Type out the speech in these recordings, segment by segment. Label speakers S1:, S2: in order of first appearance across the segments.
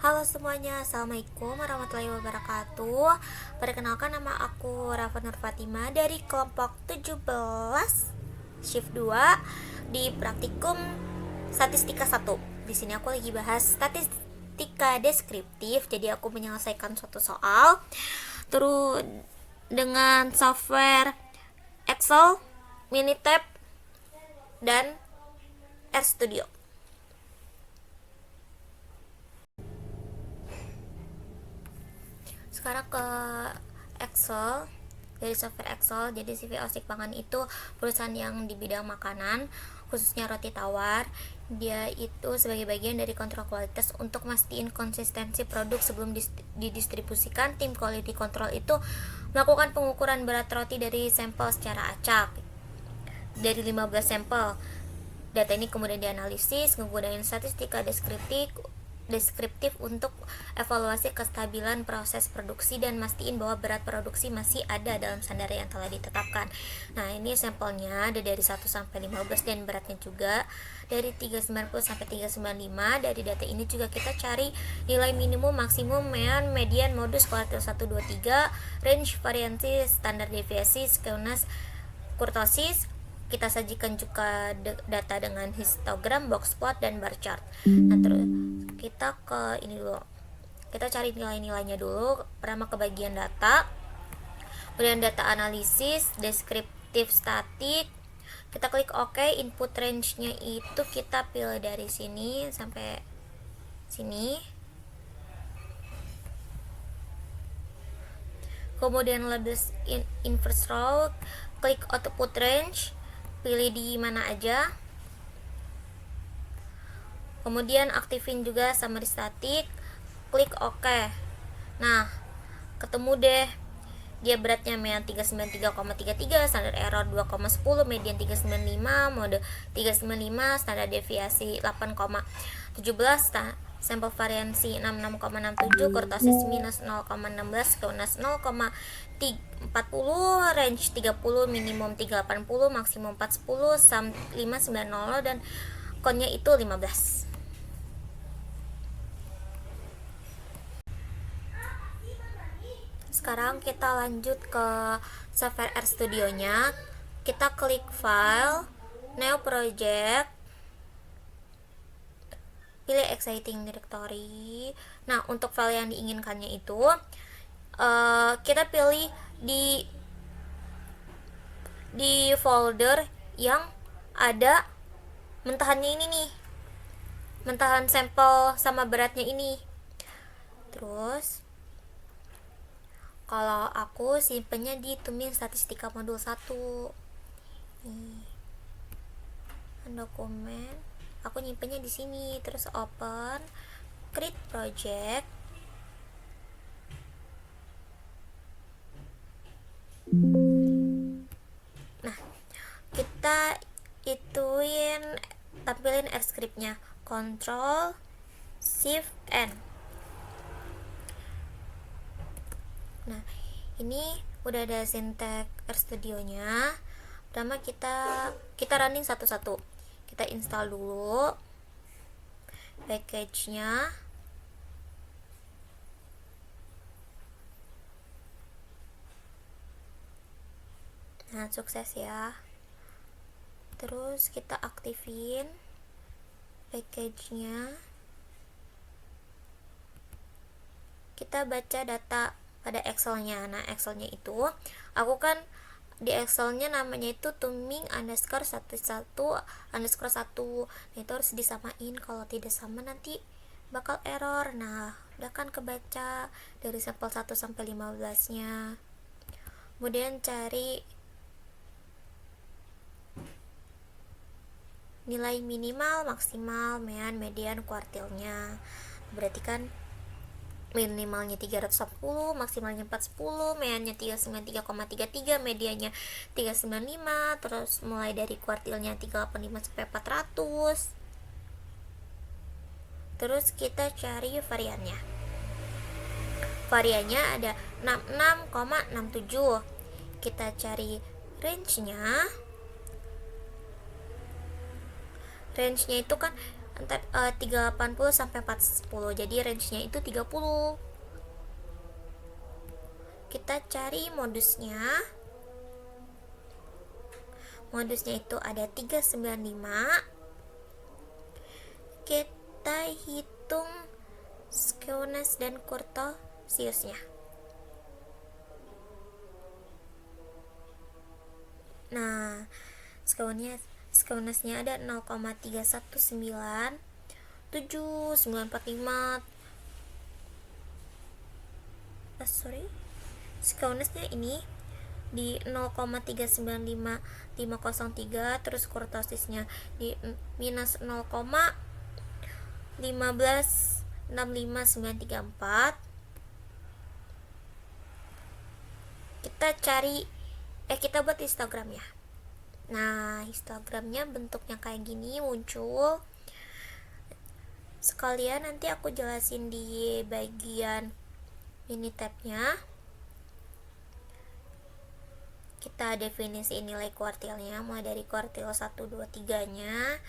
S1: Halo semuanya, Assalamualaikum warahmatullahi wabarakatuh. Perkenalkan, nama aku Rafa Nur Fatima dari kelompok 17 shift 2 di praktikum statistika 1. Di sini aku lagi bahas statistika deskriptif. Jadi aku menyelesaikan suatu soal terus dengan software Excel, Minitab, dan RStudio. Sekarang ke Excel. Dari software Excel, jadi CV Osik Pangan itu perusahaan yang di bidang makanan, khususnya roti tawar. Dia itu sebagai bagian dari kontrol kualitas untuk mastiin konsistensi produk sebelum didistribusikan. Tim quality control itu melakukan pengukuran berat roti dari sampel secara acak dari 15 sampel. Data ini kemudian dianalisis menggunakan statistika deskriptif untuk evaluasi kestabilan proses produksi dan mastiin bahwa berat produksi masih ada dalam standar yang telah ditetapkan. Nah, ini sampelnya ada dari 1 sampai 15 dan beratnya juga dari 390 sampai 395. Dari data ini juga kita cari nilai minimum, maksimum, mean, median, modus, kuartil 1 2 3, range, variansi, standar deviasi, skewness, kurtosis. Kita sajikan juga data dengan histogram, box plot, dan bar chart. Nah, terus kita ke ini dulu. Kita cari nilai-nilainya dulu. Pertama ke bagian data, kemudian data analisis, deskriptif statik. Kita klik OK. Input range-nya itu kita pilih dari sini sampai sini. Kemudian labels inverse row, klik output range, pilih di mana aja. Kemudian aktifin juga summary static, klik OK. Nah, ketemu deh dia beratnya mean 393,33, standar error 2,10, median 395, mode 395, standar deviasi 8,17, sampel variansi 66,67, kurtosis minus 0,16, skewness 0,40, range 30, minimum 380, maksimum 410, sum 590, dan konnya itu 15. Sekarang kita lanjut ke software RStudio nya. Kita klik file, new project, pilih exciting directory. Nah, untuk file yang diinginkannya itu kita pilih di folder yang ada mentahannya ini nih, mentahan sampel sama beratnya ini. Terus kalau aku simpennya di Tumin Statistika Modul 1. Nih. Dokumen. Aku nyimpennya di sini. Terus open, create project. Nah, kita tampilin F-script-nya. Control Shift N. Nah, ini udah ada syntax RStudio-nya. Pertama kita running satu-satu. Kita install dulu package-nya. Nah, sukses ya. Terus kita aktifin package-nya. Kita baca data pada Excel-nya. Nah, Excel-nya itu aku kan di Excel-nya namanya itu tuming underscore 11 underscore 1. Nah, itu harus disamain. Kalau tidak sama nanti bakal error. Nah, udah kan kebaca dari sampel 1 sampai 15 nya. Kemudian cari nilai minimal, maksimal, mean, median, kuartilnya. Berarti kan minimalnya 310, maksimalnya 410, meannya 393,33, medianya 395, terus mulai dari kuartilnya 385 sampai 400. Terus kita cari variannya. Variannya ada 66,67. Kita cari range-nya. Range-nya itu kan antara 380 sampai 410. Jadi range-nya itu 30. Kita cari modusnya. Modusnya itu ada 395. Kita hitung skewness dan kurtosiusnya. Nah, skewnessnya ada 0,319 7945. Skewnessnya ini di 0,395,503, terus kurtosisnya di minus 0,1565934. Kita buat histogram ya. Nah, histogramnya bentuknya kayak gini muncul. Sekalian nanti aku jelasin di bagian mini tabnya. Kita definisi nilai kuartilnya mulai dari kuartil 1, 2, 3 nya.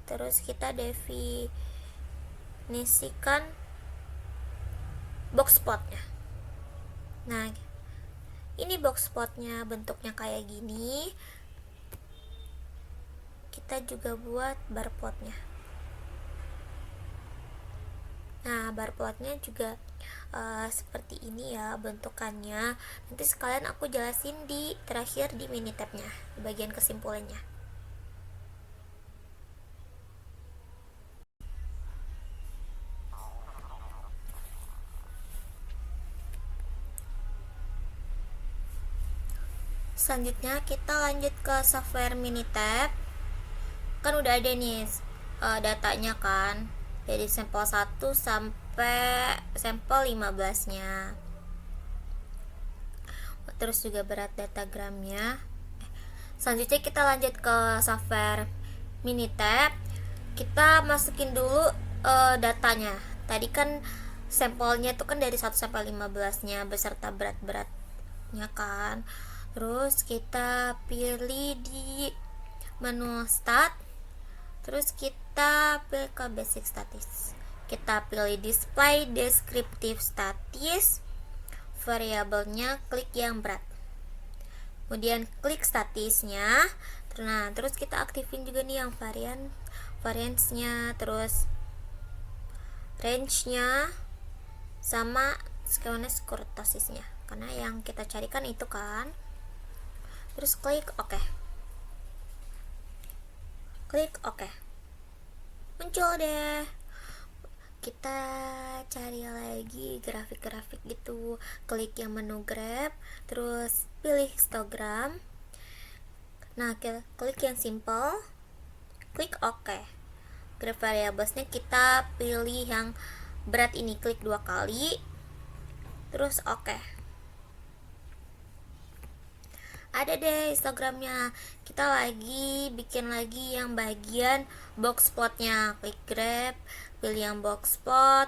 S1: Terus kita definisikan box plotnya. Nah, ini box plotnya bentuknya kayak gini. Kita juga buat bar plotnya. Nah, bar plotnya juga seperti ini ya bentukannya. Nanti sekalian aku jelasin di terakhir di mini tabnya, di bagian kesimpulannya. Selanjutnya kita lanjut ke software mini tab. Kan udah ada nih datanya kan, dari sampel 1 sampai sampel 15 nya, terus juga berat datagramnya. Selanjutnya kita lanjut ke software mini tab. Kita masukin dulu datanya. Tadi kan sampelnya itu kan dari 1 sampai 15 nya beserta berat-beratnya kan. Terus kita pilih di menu start, terus kita pilih ke basic statis. Kita pilih display descriptive statis, variabelnya klik yang berat, kemudian klik statisnya. Nah, terus kita aktifin juga nih yang variance-nya, terus range-nya sama skewness kurtosisnya, karena yang kita carikan itu kan. Terus klik OK. Klik OK. Muncul deh. Kita cari lagi grafik-grafik gitu. Klik yang menu grab, terus pilih histogram. Nah, klik yang simple. Klik OK. Graph variablesnya kita pilih yang berat ini, klik 2 kali. Terus OK. Ada deh histogramnya. Kita bikin lagi yang bagian box plotnya. Klik grab, pilih yang box plot.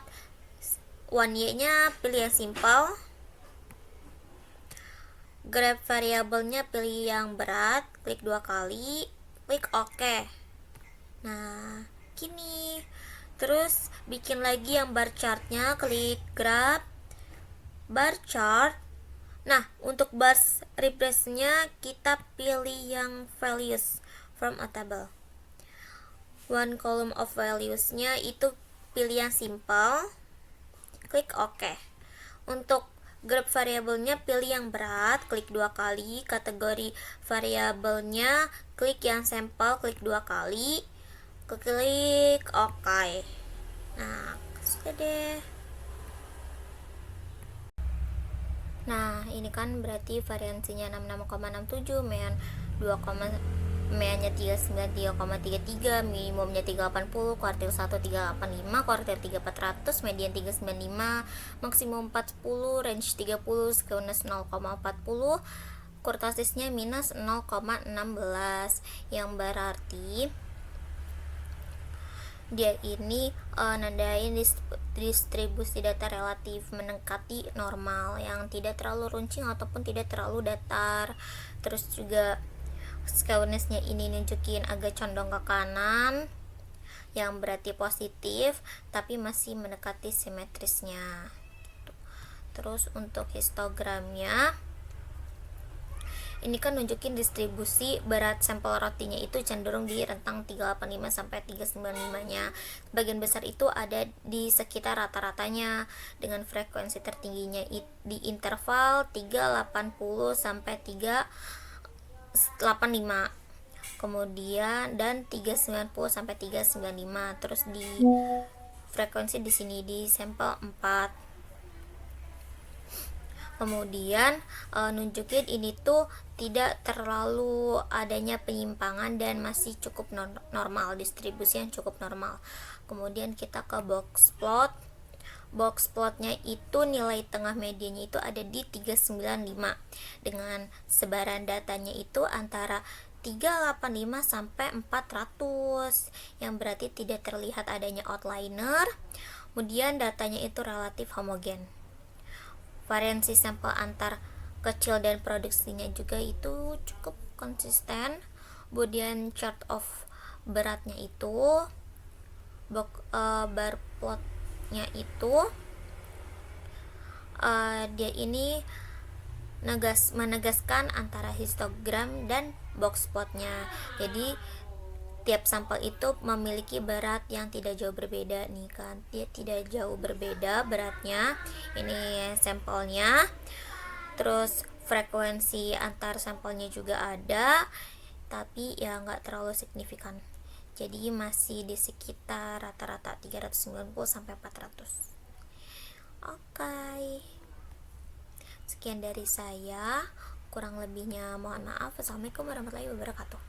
S1: 1Y nya pilih yang simple. Grab variabelnya pilih yang berat, klik 2 kali, klik OK. Nah, gini. Terus bikin lagi yang bar chartnya, klik grab, bar chart. Nah, untuk bar replace-nya kita pilih yang values from a table. One column of values-nya itu pilih yang simple, klik OK. Untuk grab variabelnya pilih yang berat, klik 2 kali. Kategori variabelnya klik yang sampel, klik 2 kali, klik OK. Nah, sudah deh. Nah, ini kan berarti variansinya 66,67, mean 2, meannya 393,33, minimumnya 380, kuartil 1 385, kuartil 3 400, median 395, maksimum 40, range 30, skewness 0,40, kurtosisnya minus 0,16, yang berarti dia ini nandain distribusi data relatif mendekati normal, yang tidak terlalu runcing ataupun tidak terlalu datar. Terus juga skewnessnya ini nunjukin agak condong ke kanan, yang berarti positif tapi masih mendekati simetrisnya. Terus untuk histogramnya, ini kan nunjukin distribusi berat sampel rotinya itu cenderung di rentang 385 sampai 395 nya. Sebagian besar itu ada di sekitar rata-ratanya dengan frekuensi tertingginya di interval 380 sampai 385. Kemudian dan 390 sampai 395. Terus di frekuensi di sini di sampel 4. Kemudian nunjukin ini tuh tidak terlalu adanya penyimpangan dan masih cukup normal, distribusi yang cukup normal. Kemudian kita ke box plot. Box plotnya itu nilai tengah medianya itu ada di 395 dengan sebaran datanya itu antara 385 sampai 400, yang berarti tidak terlihat adanya outliner. Kemudian datanya itu relatif homogen. Variansi sampel antar kecil dan produksinya juga itu cukup konsisten. Kemudian chart of beratnya itu bar plotnya itu dia ini menegaskan antara histogram dan box plotnya. Jadi tiap sampel itu memiliki berat yang tidak jauh berbeda nih kan, dia tidak jauh berbeda beratnya. Ini sampelnya. Terus frekuensi antar sampelnya juga ada, tapi ya nggak terlalu signifikan, jadi masih di sekitar rata-rata 390 sampai 400. Oke, sekian dari saya, kurang lebihnya mohon maaf. Assalamualaikum warahmatullahi wabarakatuh.